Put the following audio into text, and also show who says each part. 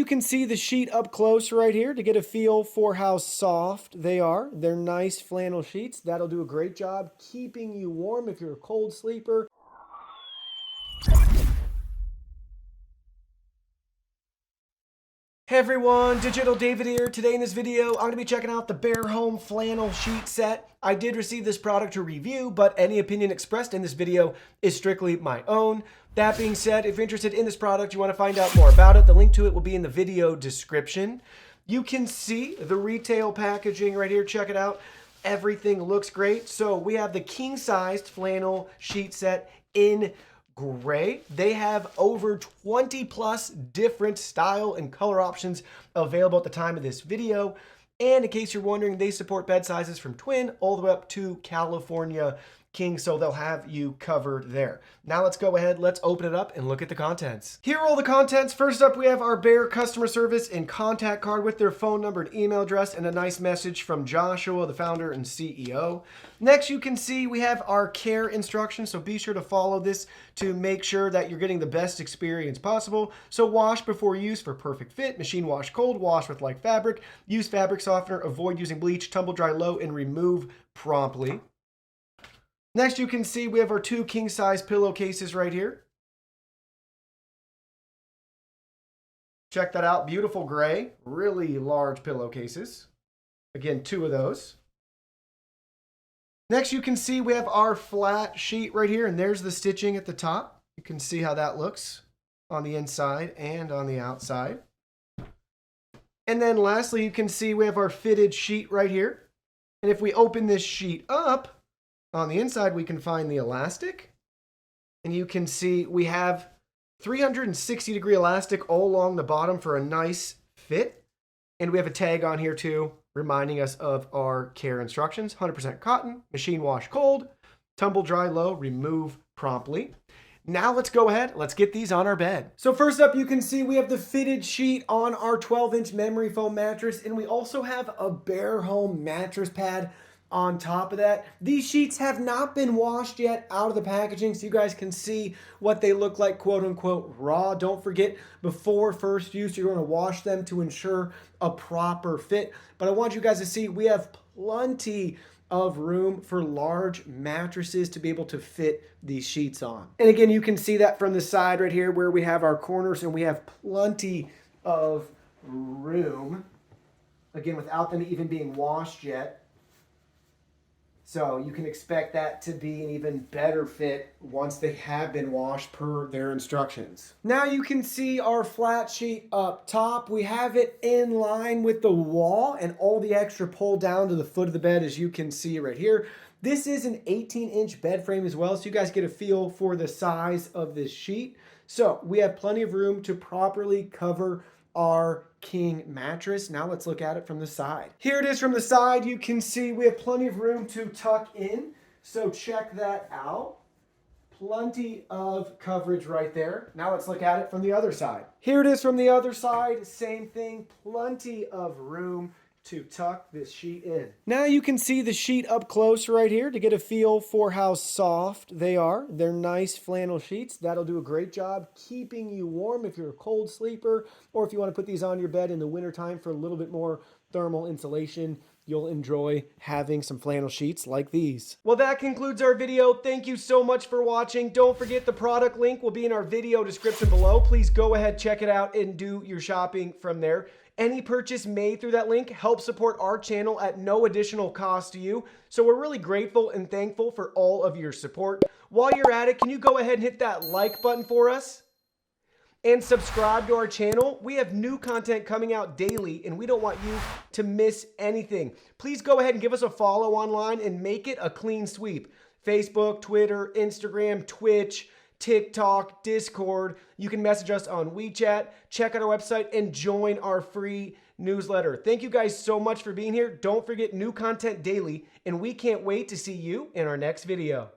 Speaker 1: you can see the sheet up close right here to get a feel for how soft they are. They're nice flannel sheets. That'll do a great job keeping you warm if you're a cold sleeper. Hey everyone, Digital David here. Today in this video, I'm going to be checking out the Bear Home Flannel Sheet Set. I did receive this product to review, but any opinion expressed in this video is strictly my own. That being said, if you're interested in this product, you want to find out more about it, the link to it will be in the video description. You can see the retail packaging right here. Check it out. Everything looks great. So we have the king-sized flannel sheet set in gray. They have over 20 plus different style and color options available at the time of this video. And in case you're wondering, they support bed sizes from twin all the way up to California king, so they'll have you covered there. Now let's go ahead, let's open it up and look at the contents. Here are all the contents. First up, we have our Bear customer service and contact card with their phone number and email address and a nice message from Joshua, the founder and CEO. Next, you can see we have our care instructions, so be sure to follow this to make sure that you're getting the best experience possible. So wash before use for perfect fit, machine wash cold, wash with light fabric, use fabric softener, avoid using bleach, tumble dry low, and remove promptly. Next, you can see we have our two king-size pillowcases right here. Check that out, beautiful gray, really large pillowcases. Again, two of those. Next, you can see we have our flat sheet right here, and there's the stitching at the top. You can see how that looks on the inside and on the outside. And then lastly, you can see we have our fitted sheet right here. And if we open this sheet up, on the inside, we can find the elastic, and you can see we have 360-degree elastic all along the bottom for a nice fit. And we have a tag on here too, reminding us of our care instructions. 100% cotton, machine wash cold, tumble dry low, remove promptly. Now let's go ahead, let's get these on our bed. So first up, you can see we have the fitted sheet on our 12-inch memory foam mattress, and we also have a Bear Home mattress pad on top of that. These sheets have not been washed yet out of the packaging, so you guys can see what they look like, quote unquote, raw. Don't forget, before first use, you're going to wash them to ensure a proper fit. But I want you guys to see we have plenty of room for large mattresses to be able to fit these sheets on. And again, you can see that from the side right here where we have our corners, and we have plenty of room, again, without them even being washed yet. So you can expect that to be an even better fit once they have been washed per their instructions. Now you can see our flat sheet up top. We have it in line with the wall and all the extra pull down to the foot of the bed, as you can see right here. This is an 18-inch bed frame as well, so you guys get a feel for the size of this sheet. So we have plenty of room to properly cover our king mattress. Now let's look at it from the side. Here it is from the side. You can see we have plenty of room to tuck in. So check that out. Plenty of coverage right there. Now let's look at it from the other side. Here it is from the other side. Same thing. Plenty of room to tuck this sheet in. Now you can see the sheet up close right here to get a feel for how soft they are. They're nice flannel sheets. That'll do a great job keeping you warm if you're a cold sleeper, or if you want to put these on your bed in the wintertime for a little bit more thermal insulation. You'll enjoy having some flannel sheets like these. Well, that concludes our video. Thank you so much for watching. Don't forget the product link will be in our video description below. Please go ahead, check it out, and do your shopping from there. Any purchase made through that link helps support our channel at no additional cost to you. So we're really grateful and thankful for all of your support. While you're at it, can you go ahead and hit that like button for us? And subscribe to our channel. We have new content coming out daily, and we don't want you to miss anything. Please go ahead and give us a follow online and make it a clean sweep. Facebook, Twitter, Instagram, Twitch, TikTok, Discord. You can message us on WeChat, check out our website, and join our free newsletter. Thank you guys so much for being here. Don't forget, new content daily, and we can't wait to see you in our next video.